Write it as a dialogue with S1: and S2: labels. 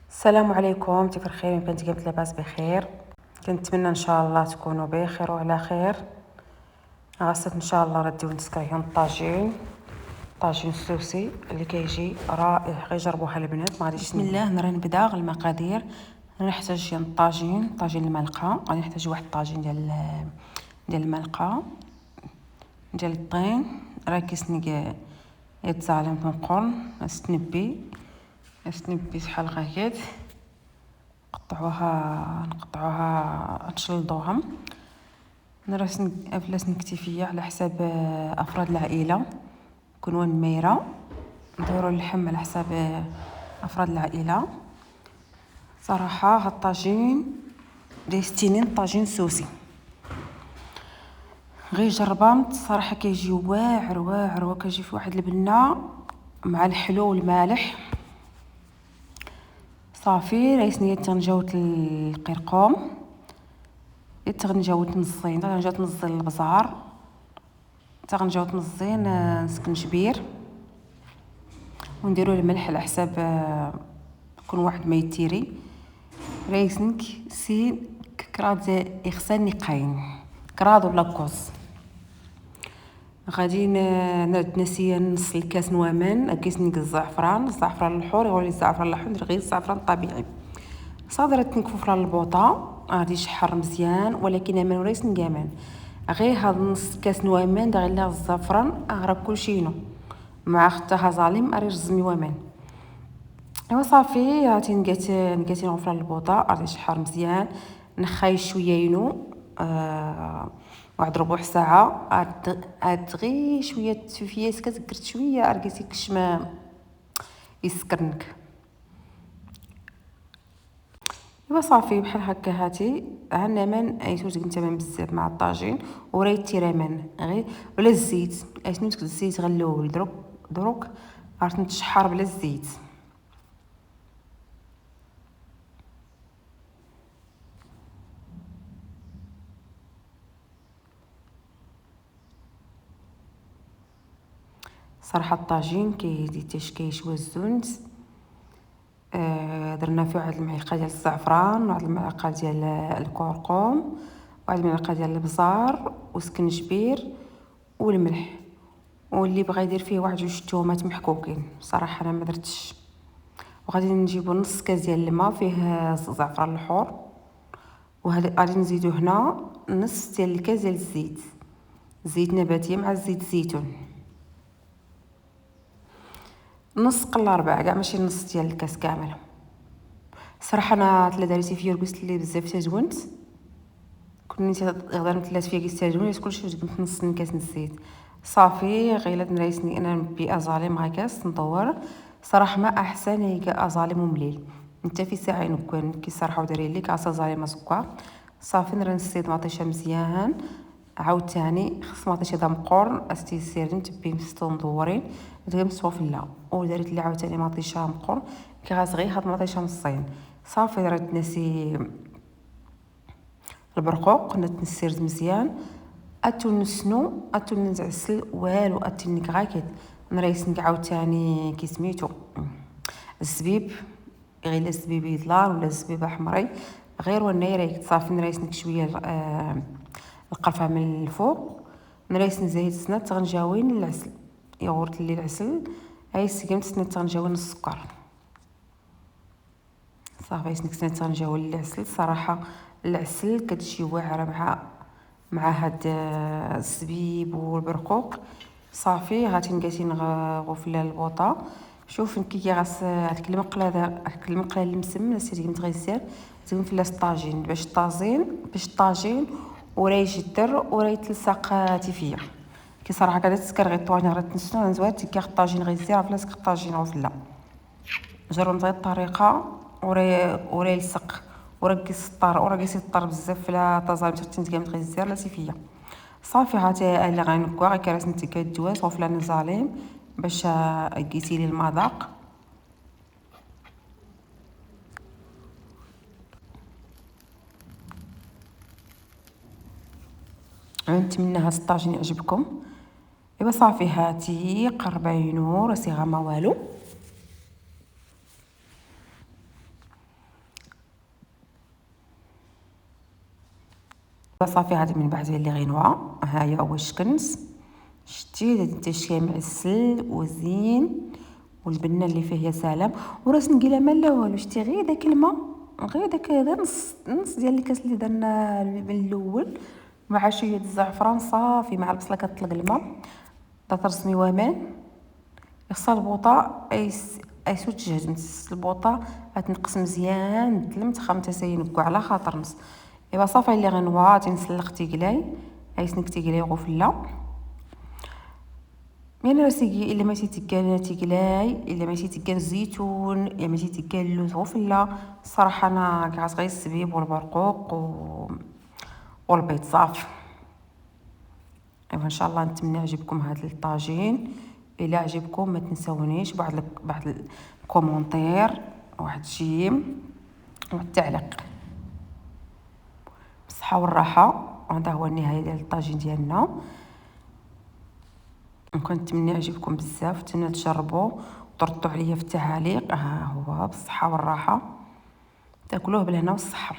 S1: السلام عليكم، كيف الخير؟ كنت قبل لاباس بخير. كنتمنى ان شاء الله تكونوا بخير وعلى خير. غاست ان شاء الله رديو نسكريهم طاجين السوسي اللي كيجي رائع، غير جربوها البنات. ما غاديش بسم الله نرى نبدا. المقادير: نحتاج طاجين الملقه، غادي نحتاج واحد الطاجين ديال الملقه، ديال الطين راكيسني يتزعلم تنقرن استنبي شحال غاكيت نقطعوها نشلضوها. نراس افلاس نكتفيه على حساب افراد العائله، كونوا ميره نديروا اللحم على حساب افراد العائله. صراحه هاد الطاجين دايستينين طاجين سوسي، غير جربامت صراحه كيجي واعر وكيجي في واحد البنه مع الحلو والمالح. صافي ريسني تنجاوت القرقوم، تغنجاوت نصين، تغنجاوت نصين البزار، تغنجاوت نصين سكنجبير، ونديروا الملح على حساب كل واحد ما يتيري. ريسنك سين كراد يخسن نقاين كراد ولا كوز. غادي نعد نسيه نص الكاس نوامان كيسنيك الزعفران الحور، يغولي الزعفران الحمر غير الزعفران الطبيعي. صادرة تنكفو في البوطه غادي يشحر مزيان، ولكن امان وريس نكامان غير هاد نص كاس نوامان داغ لها الزعفران اغرب كلشينو مع ختها ظالم اري رزمي وامان. ايوا صافي هاتي نقاتي نغفر البوطه غادي يشحر مزيان، نخاي شويه ينو واحد ربع ساعه عاد غير شويه تفياس كتقرت شويه اركيتي كش ما يسكرنك. ايوا صافي بحال هكا هاتي عندنا من ايتو تمام بزاف مع الطاجين وريت تيرامان غير ولا الزيت ايتنوتك الزيت غلول دروك عرفت نتشحر بلا الزيت. صراحه الطاجين كيدي تشكيش والزنت. درنا فيه واحد المعلقه ديال الزعفران، واحد المعلقه ديال الكركم، واحد المعلقه ديال البزار وسكنجبير والملح، واللي بغى يدير فيه واحد جوج تومات محكوكين. صراحه انا ما درتش. وغادي نجيبو نص كاس ديال الماء فيه الزعفران الحور، وهذا غادي نزيدو هنا نص ديال الكاس ديال زيت نباتيه مع زيت الزيتون، نص قله ربع كاع ماشي نص ديال الكاس كامل. صراحه انا تلا داريتي فيه رقصت لي بزاف تزونت، كنت غدار مثلات فيها كيستاجون كلشي جبت نص كاس نسيت. صافي غيلات نريسني انا نبي ازاليم مع كاس ندور. صراحه ما احسن هيك ازاليم ومليل انت في ساعه نكون كي صراحه وداري لك عصا زاليم سكر. صافي نرنسيت مطيشه مزيان عاوتاني خص مطيشه دا مقورن استيسير نتبي مستو مدورين تغمسوا في لا وداريت لي عاوتاني مطيشه مقورن كي غاصغي هاد مطيشه نصين. صافي درت نسي البرقوق نتنسرد مزيان اتو نسنو اتو نعسل والو اتنك غاكيت نريسنك عاوتاني كي سميتو الزبيب غير الزبيب يضلال ولا الزبيب حمري غير ونيريك. صافي نريسنك شويه القرفه من الفوق، نريسن زيت السنه تغنجاوين العسل يغورت لي العسل هاي سقمت سنه تغنجاوين السكر. صافي سنك تغنجاوين العسل. صراحه العسل كتجي واعره مع هاد الزبيب والبرقوق. صافي غادي نقاسي نغفل البوطه. شوف كي غاس هذيك المقله اللي مسمنه سيري متغيسر تكون في الطاجين باش الطاجين وراي يجدر وراي تلصق تيفيه كي صراحه كذا تسكر غير الطواجن غير تنسنو نزوات كي الطاجين غيزير بلاص الطاجين وفلا جربت هذه الطريقه وراي يلصق ورقص الطار بزاف فلا طازال ترتين كامل غيزير لا سيفيه. صافي هاتي اللي غنكوا غير كراس نتي كدواس وفلان نزاليم باش قيتي لي المذاق. نتمنى هاد الطاجين يعجبكم. ايوا صافي هاتي قربينو راسي غا ما والو. صافي هذه من بعد اللي غنوه. ها هي واش كنت شتي التشكيل معسل وزين، والبنه اللي فيه يا سلام. وراس نقيله ما لا والو، شتي غير داك الماء، غير داك نص ديال الكاس اللي درنا من الاول مع شويه الزعفران صافي، مع البصله كتطلق الماء. ترسمي وامان يخصها البوطه ايسو تجهد نص البوطه، غتنقص مزيان تلم تخم تسينكو على خاطر نص. ايوا صافي اللي غنوا تنسلق تيقلاي ايسنك تيقلاي غفله. يعني راسي الا ماشي تيكال تيقلاي، الا ماشي تيكال الزيتون، الا ماشي تيكال اللوز غفله. الصراحه انا قعدت غير الزبيب والبرقوق والبيض صافي. ايوا ان شاء الله نتمنى يعجبكم هذا الطاجين. الا عجبكم ما تنسونيش بعض الكومونتير، واحد جيم، والتعليق. بالصحه والراحه. هذا هو النهايه ديال الطاجين ديالنا. كنتمنى يعجبكم بزاف، نتمنى تجربوا وتردوا عليا في التعاليق. ها هو بالصحه والراحه، تاكلوه بالهنا والصحه.